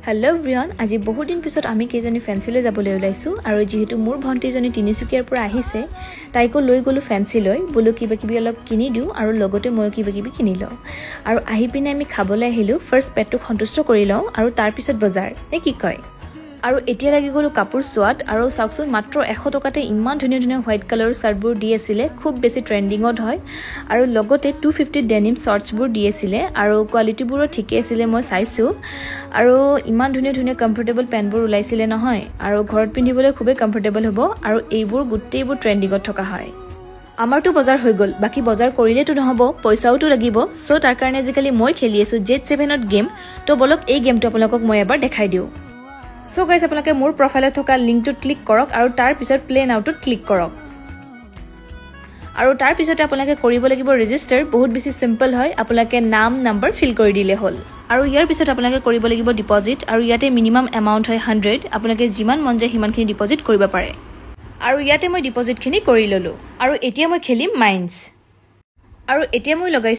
Hello everyone, আজি বহুত দিন পিছত আমি কেজনী ফেন্সিলে যাবলৈ ওলাইছো আৰু যেহেতু মোৰ ভন্টিজনী তিনিচুকীয়াৰ পৰা আহিছে তাইকো লৈ গলো ফেন্সি লৈ বলো কিবা কিবি অলপ কিনি দিও আৰু লগতে মই কিবা কিবি কিনি লও আৰু আহি পিনে আমি খাবলৈ আহিলো ফাৰ্স্ট পেটটো সন্তুষ্ট কৰি লও আৰু তাৰ পিছত বজাৰ নে কি কয় আৰু এতিয়া লাগি গলো কাপোৰ সোৱাত আৰু সাকসুন মাত্ৰ 100 টকাতে ইমান ধুনীয়া ধুনীয়া হোৱাইট কালাৰৰ শাৰ্টবোৰ দি আছিল খুব বেছি ট্ৰেন্ডিংত হয় আৰু লগতে 250 ডেনিম শৰ্টছবোৰ দি আছিল আৰু কোৱালিটিবোৰো ঠিকে আছিল মই চাইছো আৰু ইমান ধুনীয়া ধুনীয়া কমফৰ্টেবল পেন্টবোৰ ওলাইছিল নহয় আৰু ঘৰত পিন্ধিবলৈ খুবেই কমফৰ্টেবল হ'ব আৰু এইবোৰ গুটেইবোৰ ট্ৰেন্ডিংত থকা হয় আমাৰটো বজাৰ হৈ গল বাকি বজাৰ কৰিলেটো নহব পইচাওটো লাগিব সো তাৰ কাৰণে আজিকালি মই খেলি আছো জেট 7ত গেম তো বলক এই গেমটো আপোনালোকক মই এবাৰ দেখাই দিও So guys আপোনালোকে মোৰ প্ৰফাইলত থকা লিংকটো ক্লিক কৰক আৰু তাৰ পিছত প্লে নাওটো ক্লিক কৰক আৰু তাৰ পিছতে আপোনালোকে কৰিব লাগিব ৰেজিষ্টাৰ বহুত বেছি সিম্পল হয় আপোনালোকে নাম নম্বৰ ফিল কৰি দিলে হ'ল আৰু ইয়াৰ পিছত আপোনালোকে কৰিব লাগিব ডিপোজিট আৰু ইয়াতে মিনিমাম এমাউন্ট হয় 100 আপোনালোকে যিমান মন যায় হিমানখিনি ডিপোজিট কৰিব পাৰে আৰু ইয়াতে মই ডিপোজিটখিনি কৰি ললো আৰু এতিয়া মই খেলিম মাইন্স আৰু এতিয়া মই লগাই